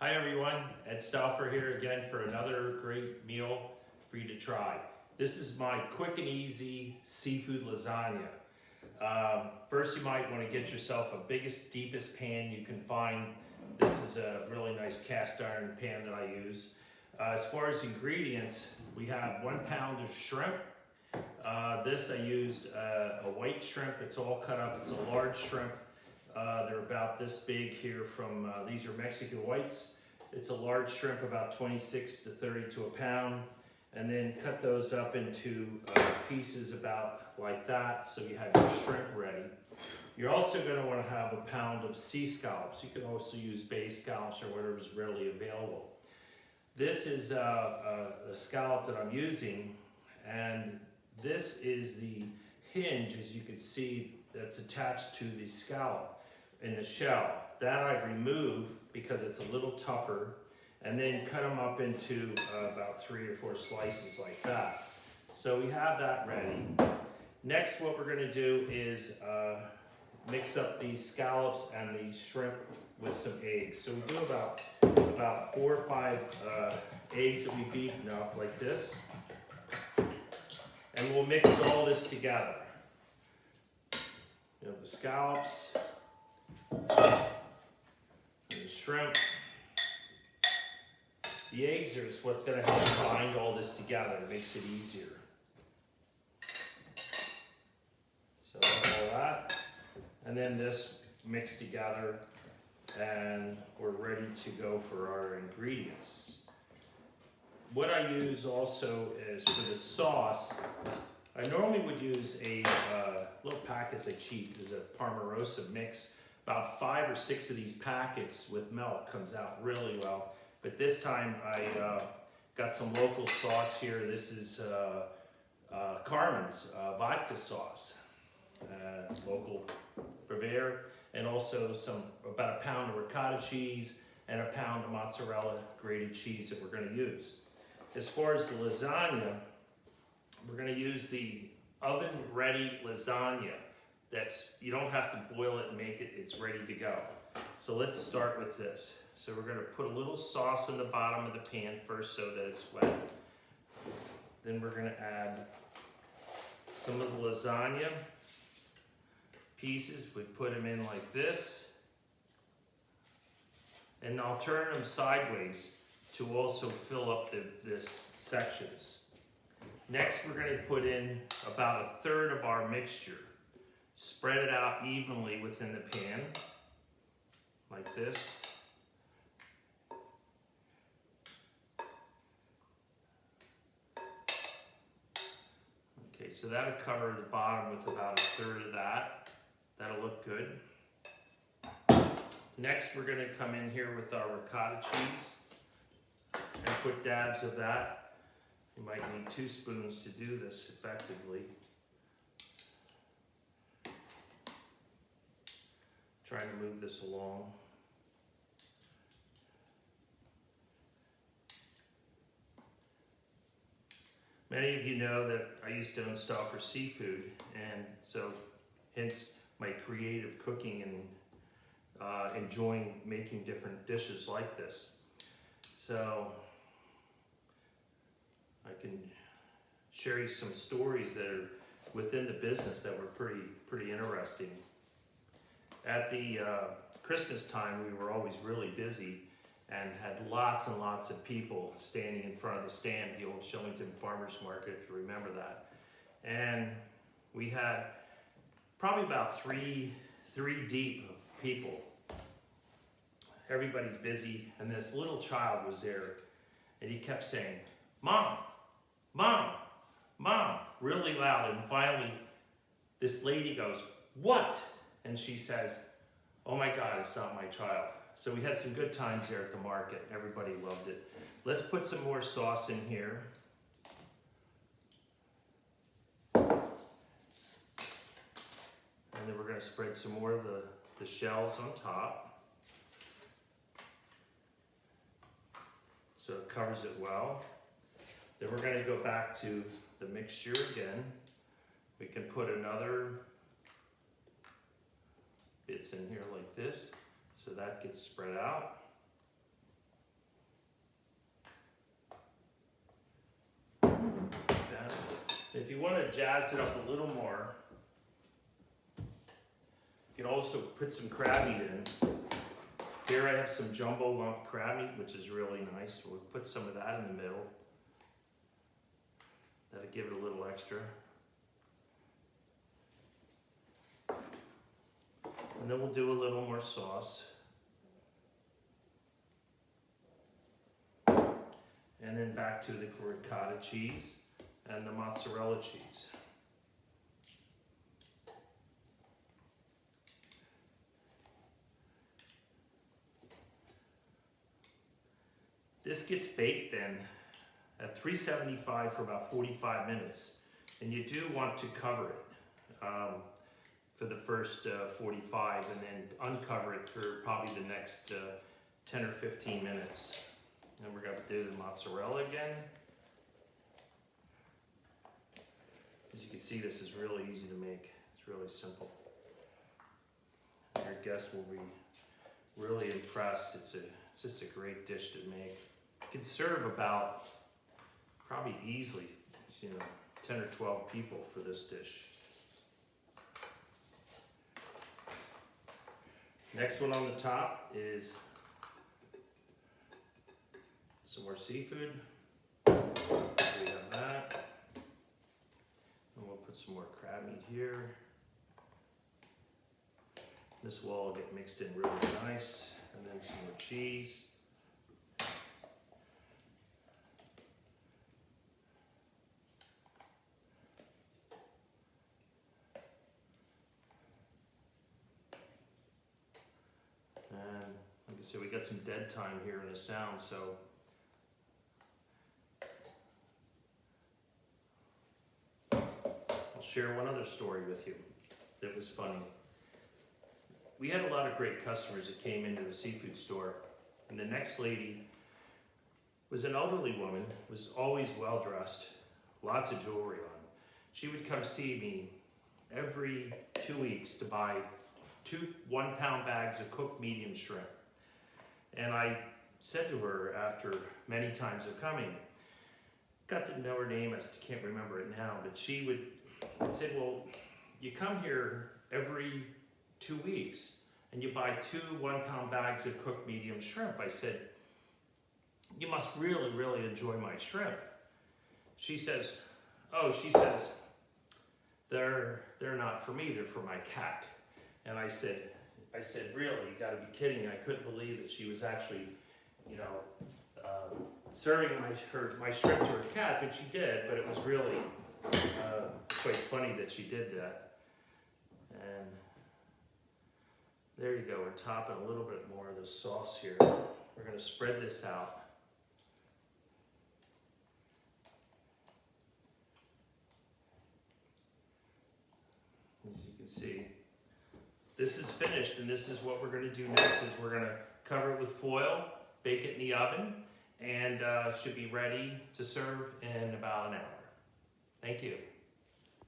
Hi everyone, Ed Stauffer here again for another great meal for you to try. This is my quick and easy seafood lasagna. First you might want to get yourself a biggest, deepest pan you can find. This is a really nice cast iron pan that I use. As far as ingredients, we have 1 pound of shrimp. This I used a white shrimp, it's all cut up, it's a large shrimp. They're about this big here from, these are Mexican whites. It's a large shrimp, about 26 to 30 to a pound. And then cut those up into pieces about like that, so you have your shrimp ready. You're also going to want to have a pound of sea scallops. You can also use bay scallops or whatever is readily available. This is a scallop that I'm using, and this is the hinge, as you can see, that's attached to the scallop in the shell. That I remove because it's a little tougher, and then cut them up into about 3 or 4 slices like that. So we have that ready. Next, what we're going to do is mix up the scallops and the shrimp with some eggs. So we do about 4 or 5 eggs that we beaten up like this, and we'll mix all this together. You know, the scallops, and the shrimp. The eggs are what's going to help bind all this together. It makes it easier. So all that, and then this mixed together, and we're ready to go for our ingredients. What I use also is for the sauce, I normally would use a little packets I cheap. There's a Parmarosa mix. About 5 or 6 of these packets with milk comes out really well. But this time I got some local sauce here. This is Carmen's vodka sauce, local purveyor, and also about a pound of ricotta cheese and a pound of mozzarella grated cheese that we're going to use. As far as the lasagna, we're going to use the oven-ready lasagna. You don't have to boil it and make it, it's ready to go. So let's start with this. So we're going to put a little sauce in the bottom of the pan first so that it's wet. Then we're going to add some of the lasagna pieces. We put them in like this. And I'll turn them sideways to also fill up this sections. Next, we're going to put in about 1/3 of our mixture. Spread it out evenly within the pan, like this. Okay, so that'll cover the bottom with about 1/3 of that. That'll look good. Next, we're going to come in here with our ricotta cheese and put dabs of that. You might need 2 spoons to do this effectively. Trying to move this along. Many of you know that I used to own Stauffer Seafood, and so hence my creative cooking and enjoying making different dishes like this. So I can share you some stories that are within the business that were pretty interesting. At the Christmas time, we were always really busy and had lots and lots of people standing in front of the stand at the old Shillington Farmers Market, if you remember that. And we had probably about three deep of people. Everybody's busy, and this little child was there, and he kept saying, "Mom, Mom, Mom," really loud. And finally, this lady goes, "What?" And she says, "Oh my God, it's not my child." So we had some good times there at the market. Everybody loved it. Let's put some more sauce in here. And then we're going to spread some more of the shells on top, so it covers it well. Then we're going to go back to the mixture again. We can put another bits in here like this, so that gets spread out. If you want to jazz it up a little more, you can also put some crab meat in. Here I have some jumbo lump crab meat, which is really nice. We'll put some of that in the middle. That'll give it a little extra. And then we'll do a little more sauce. And then back to the ricotta cheese and the mozzarella cheese. This gets baked then at 375 for about 45 minutes. And you do want to cover it for the first 45 and then uncover it for probably the next 10 or 15 minutes. And we're going to do the mozzarella again. As you can see, this is really easy to make. It's really simple. Your guests will be really impressed. It's just a great dish to make. You can serve about, probably easily, 10 or 12 people for this dish. Next one on the top is some more seafood. We have that. And we'll put some more crab meat here. This will all get mixed in really nice. And then some more cheese. And like I said, we got some dead time here in the sound, so I'll share one other story with you that was funny. We had a lot of great customers that came into the seafood store, and the next lady was an elderly woman, was always well dressed, lots of jewelry on. She would come see me every 2 weeks to buy 2 1-pound bags of cooked medium shrimp. And I said to her after many times of coming, got to know her name, I can't remember it now, but she would say, well, you come here every 2 weeks and you buy 2 1-pound bags of cooked medium shrimp. I said, you must really, really enjoy my shrimp. She says, they're not for me, they're for my cat. And I said, really, you gotta be kidding. I couldn't believe that she was actually, serving my shrimp to her cat, but she did, but it was really quite funny that she did that. And there you go, we're topping a little bit more of the sauce here. We're gonna spread this out. As you can see, this is finished, and this is what we're gonna do next, is we're gonna cover it with foil, bake it in the oven, and it should be ready to serve in about an hour. Thank you.